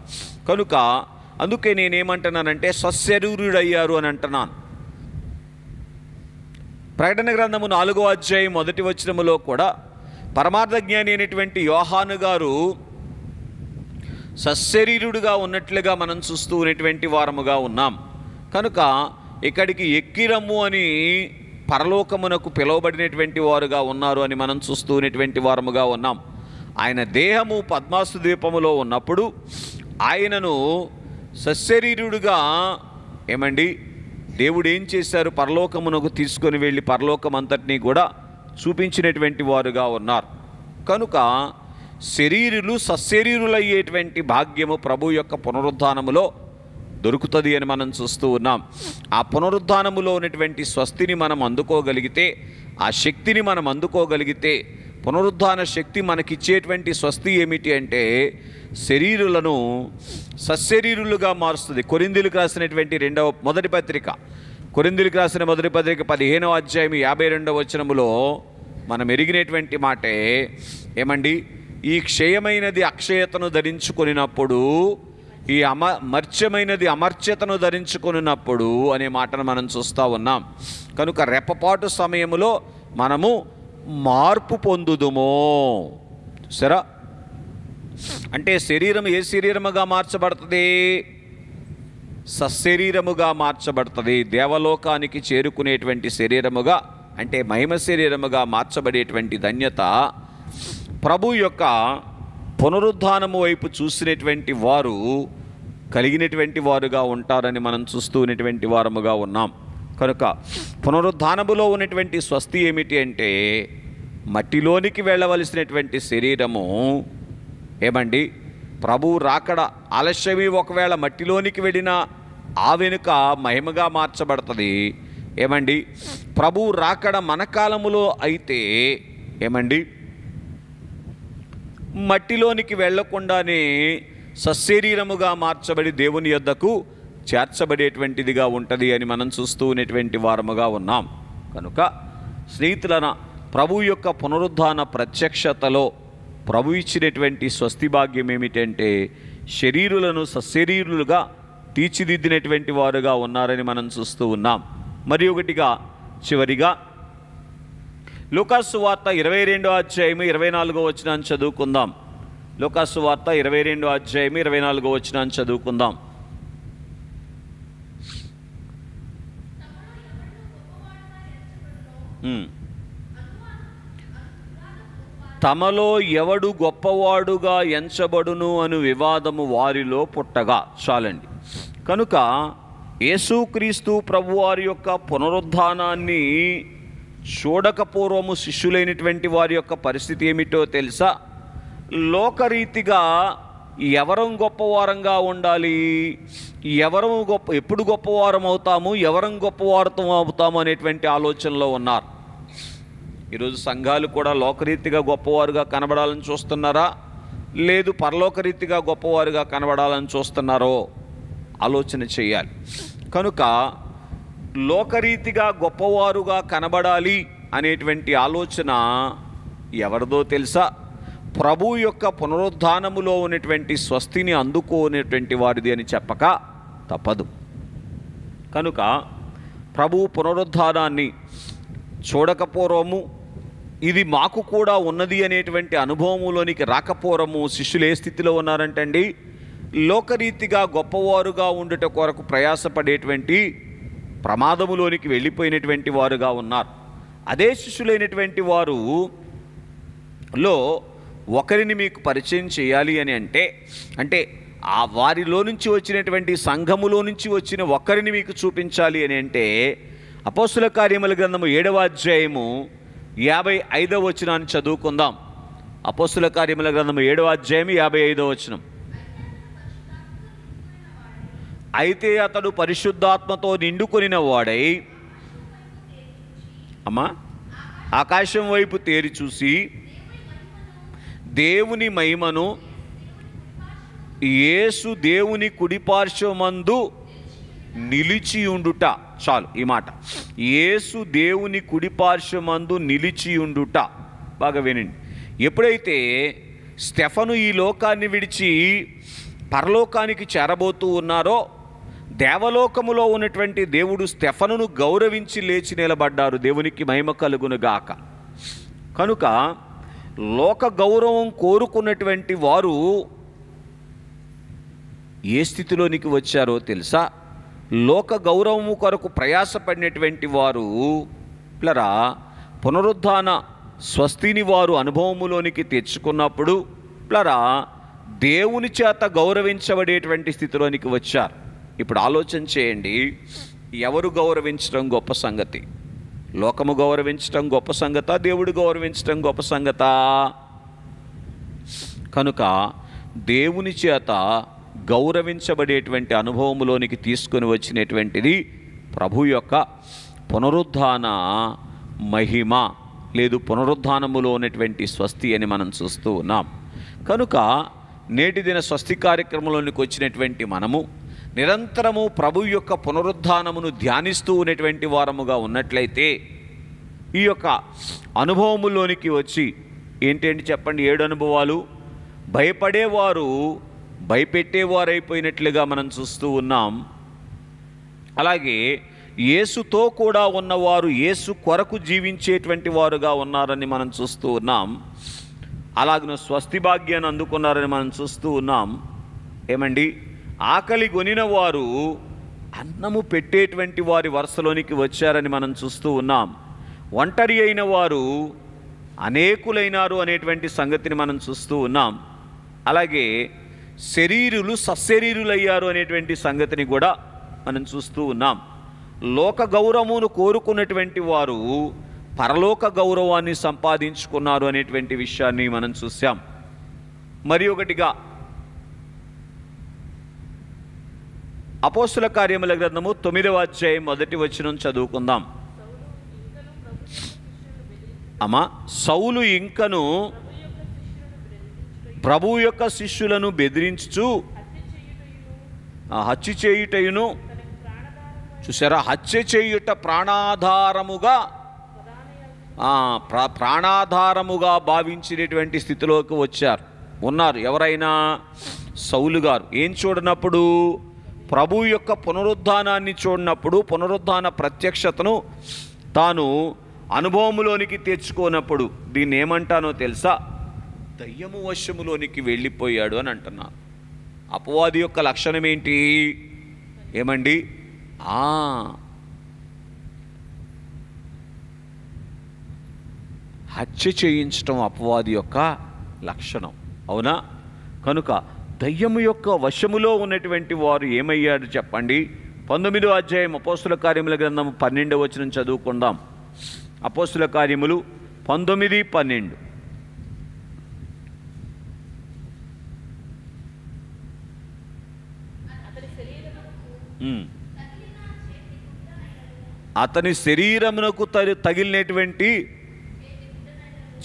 కనుక అందుకే నేనేమంటున్నానంటే స్వశరీరుడయ్యారు అని అంటున్నాను. ప్రకటన గ్రంథము 4వ అధ్యాయం 1వ వచనములో కూడా పరమార్థ జ్ఞాని అయినటువంటి యోహాను గారు సశరీరుడుగా ఉన్నట్లుగా మనం చూస్తూ ఉన్నటువంటి వారముగా ఉన్నాం. కనుక ఇక్కడికి ఎక్కిరమ్ము అని పరలోకమునకు పిలువబడినటువంటి వారుగా ఉన్నారు అని మనం చూస్తూ ఉన్నటువంటి వారముగా ఉన్నాం. ఆయన దేహము పద్మాసు ద్వీపములో ఉన్నప్పుడు ఆయనను సశరీరుడుగా ఏమండి దేవుడు ఏం చేశారు, పరలోకమునకు తీసుకొని వెళ్ళి పరలోకం అంతటినీ కూడా చూపించినటువంటి వారుగా ఉన్నారు. కనుక శరీరులు సశరీరులయ్యేటువంటి భాగ్యము ప్రభు యొక్క పునరుద్ధానములో దొరుకుతుంది అని మనం చూస్తూ ఉన్నాం. ఆ పునరుద్ధానములో ఉన్నటువంటి స్వస్తిని మనం అందుకోగలిగితే, ఆ శక్తిని మనం అందుకోగలిగితే, పునరుద్ధాన శక్తి మనకిచ్చేటువంటి స్వస్తి ఏమిటి అంటే శరీరులను సశరీరులుగా మారుస్తుంది. కొరింథీయులకు రాసినటువంటి మొదటి పత్రిక 15వ అధ్యాయం 52వ వచనములో మనం ఎరిగినటువంటి మాటే ఏమండి, ఈ క్షయమైనది అక్షయతను ధరించుకొనినప్పుడు, ఈ మర్చ్యమైనది అమర్చ్యతను ధరించుకొనినప్పుడు అనే మాటను మనం చూస్తూ ఉన్నాం. కనుక రెప్పపాటు సమయములో మనము మార్పు పొందుదుమో. సరే, అంటే శరీరం ఏ శరీరముగా మార్చబడుతుంది? సశరీరముగా మార్చబడుతుంది. దేవలోకానికి చేరుకునేటువంటి శరీరముగా, అంటే మహిమ శరీరముగా మార్చబడేటువంటి ధన్యత ప్రభు యొక్క పునరుద్ధానము వైపు చూసినటువంటి వారు కలిగినటువంటి వారుగా ఉంటారని మనం చూస్తూ ఉన్నటువంటి వారముగా ఉన్నాం. కనుక పునరుద్ధానములో ఉన్నటువంటి స్వస్తి ఏమిటి అంటే మట్టిలోనికి వెళ్ళవలసినటువంటి శరీరము ఏమండి ప్రభు రాకడ ఆలస్యమి ఒకవేళ మట్టిలోనికి వెళ్ళినా ఆ వెనుక మహిమగా మార్చబడుతుంది. ఏమండి ప్రభు రాకడ మన కాలములో అయితే ఏమండి మట్టిలోనికి వెళ్లకుండానే సశరీరముగా మార్చబడి దేవుని యొద్దకు చేర్చబడేటువంటిదిగా ఉంటుంది అని మనం చూస్తూ ఉన్నటువంటి వారముగా ఉన్నాం. కనుక స్నేహితులన ప్రభు యొక్క పునరుద్ధాన ప్రత్యక్షతలో ప్రభు ఇచ్చినటువంటి స్వస్తి భాగ్యం ఏమిటంటే శరీరులను సశరీరులుగా తీర్చిదిద్దినటువంటి వారుగా ఉన్నారని మనం చూస్తూ ఉన్నాం. మరి ఒకటిగా చివరిగా లూకాసు వార్త 22వ అధ్యాయం 24వ వచనాన్ని చదువుకుందాం. లూకాసు వార్త 22వ అధ్యాయం 24వ వచనాన్ని చదువుకుందాం. తమలో ఎవడు గొప్పవాడుగా ఎంచబడును అను వివాదము వారిలో పుట్టగా. చాలండి. కనుక యేసుక్రీస్తు ప్రభువారి యొక్క పునరుద్ధానాన్ని చూడకపూర్వము శిష్యులైనటువంటి వారి యొక్క పరిస్థితి ఏమిటో తెలుసా? లోకరీతిగా ఎవరం గొప్పవారంగా ఉండాలి, ఎప్పుడు గొప్పవారం అవుతాము, ఎవరం గొప్పవారం అవుతాము అనేటువంటి ఆలోచనలో ఉన్నారు. ఈరోజు సంఘాలు కూడా లోకరీతిగా గొప్పవారుగా కనబడాలని చూస్తున్నారా, లేదు పరలోకరీతిగా గొప్పవారుగా కనబడాలని చూస్తున్నారో ఆలోచన చేయాలి. కనుక లోకరీతిగా గొప్పవారుగా కనబడాలి అనేటువంటి ఆలోచన ఎవరిదో తెలుసా? ప్రభు యొక్క పునరుద్ధానములో ఉన్నటువంటి స్వస్తిని అందుకోనేటువంటి వారిది అని చెప్పక తప్పదు. కనుక ప్రభు పునరుద్ధానాన్ని చూడకపోవడము, ఇది మాకు కూడా ఉన్నది అనేటువంటి అనుభవములోనికి రాకపోవడము, శిష్యులు ఏ స్థితిలో ఉన్నారంటండి, లోకరీతిగా గొప్పవారుగా ఉండుట కొరకు ప్రయాసపడేటువంటి ప్రమాదములోనికి వెళ్ళిపోయినటువంటి వారుగా ఉన్నారు. అదే శిష్యులైనటువంటి వారులో ఒకరిని మీకు పరిచయం చేయాలి అని అంటే ఆ వారిలో నుంచి వచ్చినటువంటి సంఘములో నుంచి వచ్చిన ఒకరిని మీకు చూపించాలి అని అంటే అపోస్తుల కార్యముల గ్రంథము 7వ అధ్యాయము 55వ వచనాన్ని చదువుకుందాం. అపోస్తుల కార్యముల గ్రంథము 7వ అధ్యాయం 55వ వచనం. అయితే అతడు పరిశుద్ధాత్మతో నిండుకొనిన వాడై ఆకాశం వైపు తేరి చూసి దేవుని మహిమను, యేసు దేవుని కుడిపార్శ్వమందు నిలిచియుండుట. చాలు ఈ మాట, యేసు దేవుని కుడిపార్శ్వమందు నిలిచియుండుట. బాగా వినండి. ఎప్పుడైతే స్టెఫను ఈ లోకాన్ని విడిచి పరలోకానికి చేరబోతూ ఉన్నారో, దేవలోకములో ఉన్నటువంటి దేవుడు స్టెఫనును గౌరవించి లేచి నిలబడ్డారు. దేవునికి మహిమ కలుగునుగాక. కనుక లోక గౌరవం కోరుకున్నటువంటి వారు ఏ స్థితిలోనికి వచ్చారో తెలుసా? లోక గౌరవము కొరకు ప్రయాసపడినటువంటి వారు పిల్లరా పునరుద్ధాన స్వస్తిని వారు అనుభవములోనికి తెచ్చుకున్నప్పుడు పిల్లరా దేవుని చేత గౌరవించబడేటువంటి స్థితిలోనికి వచ్చారు. ఇప్పుడు ఆలోచన చేయండి, ఎవరు గౌరవించడం గొప్ప సంగతి? లోకము గౌరవించడం గొప్ప సంగతా, దేవుడు గౌరవించడం గొప్ప సంగతా? కనుక దేవుని చేత గౌరవించబడేటువంటి అనుభవములోనికి తీసుకొని వచ్చినటువంటిది ప్రభు యొక్క పునరుద్ధాన మహిమ, లేదు పునరుద్ధానములో ఉన్నటువంటి స్వస్తి అని మనం చూస్తూ ఉన్నాం. కనుక నేటి దిన స్వస్తి కార్యక్రమంలోనికి వచ్చినటువంటి మనము నిరంతరము ప్రభు యొక్క పునరుద్ధానమును ధ్యానిస్తూ ఉన్నటువంటి వారముగా ఉన్నట్లయితే ఈ యొక్క అనుభవములోనికి వచ్చి ఏంటంటే చెప్పండి, 7 అనుభవాలు. భయపడేవారు భయపెట్టేవారైపోయినట్లుగా మనం చూస్తూ ఉన్నాం. అలాగే యేసుతో కూడా ఉన్నవారు యేసు కొరకు జీవించేటువంటి వారుగా ఉన్నారని మనం చూస్తూ ఉన్నాం. అలాగే స్వస్తి భాగ్యాన్ని అందుకున్నారని మనం చూస్తూ ఉన్నాం. ఏమండి, ఆకలి కొనిన వారు అన్నము పెట్టేటువంటి వారి వరుసలోనికి వచ్చారని మనం చూస్తూ ఉన్నాం. ఒంటరి అయిన వారు అనేకులైనారు అనేటువంటి సంగతిని మనం చూస్తూ ఉన్నాం. అలాగే శరీరులు సశరీరులయ్యారు అనేటువంటి సంగతిని కూడా మనం చూస్తూ ఉన్నాం. లోక గౌరవమును కోరుకున్నటువంటి వారు పరలోక గౌరవాన్ని సంపాదించుకున్నారు అనేటువంటి విషయాన్ని మనం చూసాం. మరి ఒకటిగా అపోస్తుల కార్యముల గ్రంథము 9వ అధ్యాయం 1వ వచనం చదువుకుందాం. అమ్మా, సౌలు ఇంకను ప్రభు యొక్క శిష్యులను బెదిరించుచు హత్య చేయుటయును, చూసారా, హత్య చేయుట ప్రాణాధారముగా భావించినటువంటి స్థితిలోకి ఉన్నారు. ఎవరైనా? సౌలు గారు. ఏం చూడనప్పుడు? ప్రభు యొక్క పునరుద్ధానాన్ని చూడనప్పుడు, పునరుద్ధాన ప్రత్యక్షతను తాను అనుభవములోనికి తెచ్చుకోనప్పుడు దీన్ని ఏమంటానో తెలుసా? దయ్యము వశములోనికి వెళ్ళిపోయాడు అని అంటున్నారు. అపవాది యొక్క లక్షణం ఏంటి? ఏమండి, హత్య చేయించటం అపవాది యొక్క లక్షణం, అవునా? కనుక దయ్యము యొక్క వశములో ఉన్నటువంటి వారు ఏమయ్యారు చెప్పండి? 19వ అధ్యాయం అపోస్తుల కార్యముల గ్రంథం 12వ వచనం చదువుకుందాం. అపోస్తుల కార్యములు 19:12. అతని శరీరమునకు తగిలినటువంటి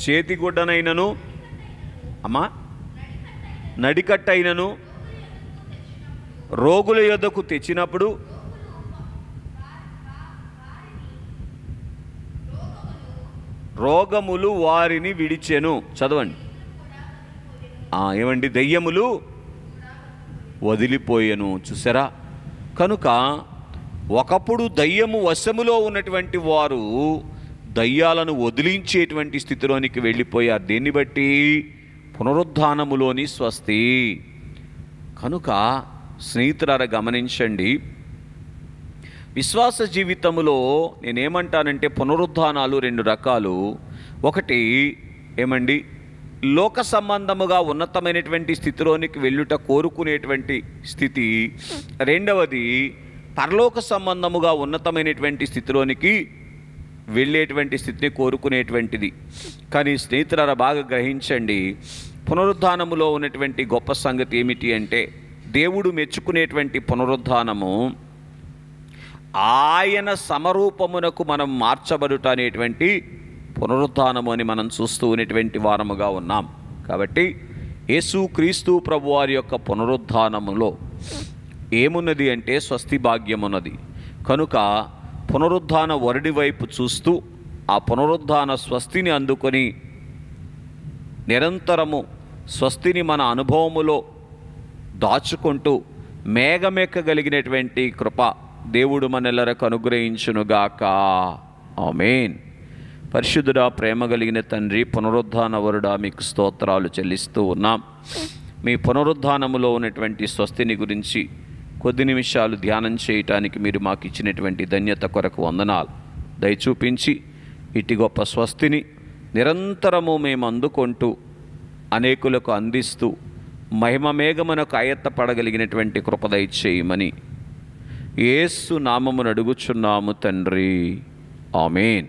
చేతిగుడ్డనైనను, అమ్మా, నడికట్టైనను రోగుల యొద్దకు తెచ్చినప్పుడు రోగములు వారిని విడిచెను. చదవండి. ఏమండి, దయ్యములు వదిలిపోయెను. చూసారా? కనుక ఒకప్పుడు దయ్యము వశములో ఉన్నటువంటి వారు దయ్యాలను వదిలించేటువంటి స్థితిలోనికి వెళ్ళిపోయారు. దేన్ని బట్టి? పునరుద్ధానములోని స్వస్తి. కనుక స్నేహితులారా గమనించండి, విశ్వాస జీవితంలో నేనేమంటానంటే పునరుద్ధానాలు 2 రకాలు. ఒకటి ఏమండి, లోక సంబంధముగా ఉన్నతమైనటువంటి స్థితిలోనికి వెళ్ళుట కోరుకునేటువంటి స్థితి. రెండవది పరలోక సంబంధముగా ఉన్నతమైనటువంటి స్థితిలోనికి వెళ్ళేటువంటి స్థితిని కోరుకునేటువంటిది. కానీ స్నేహితులారా బాగా గ్రహించండి, పునరుద్ధానములో ఉన్నటువంటి గొప్ప సంగతి ఏమిటి అంటే, దేవుడు మెచ్చుకునేటువంటి పునరుద్ధానము ఆయన సమరూపమునకు మనం మార్చబడుట అనేటువంటి పునరుద్ధానము అని మనం చూస్తూ ఉన్నటువంటి వారముగా ఉన్నాం. కాబట్టి యేసు క్రీస్తు ప్రభువారి యొక్క పునరుద్ధానములో ఏమున్నది అంటే స్వస్తి భాగ్యం ఉన్నది. కనుక పునరుద్ధాన వరుడి వైపు చూస్తూ ఆ పునరుద్ధాన స్వస్తిని అందుకొని నిరంతరము స్వస్తిని మన అనుభవములో దాచుకుంటూ మేఘమెక్కగలిగినటువంటి కృప దేవుడు మనెల్లరకు అనుగ్రహించునుగాక. ఆమేన్. పరిశుద్ధుడా, ప్రేమ కలిగిన తండ్రి, పునరుద్ధాన వరుడా, మీకు స్తోత్రాలు చెల్లిస్తూ ఉన్నాం. మీ పునరుద్ధానములో ఉన్నటువంటి స్వస్తిని గురించి కొద్ది నిమిషాలు ధ్యానం చేయటానికి మీరు మాకు ఇచ్చినటువంటి ధన్యత కొరకు వందనాలు. దయచూపించి ఇటు గొప్ప స్వస్తిని నిరంతరము మేము అందుకుంటూ అనేకులకు అందిస్తూ మహిమ మేఘమునకు ఆయత్తపడగలిగినటువంటి కృప దయచేయమని యేసు నామమున అడుగుచున్నాము తండ్రి. ఆమేన్.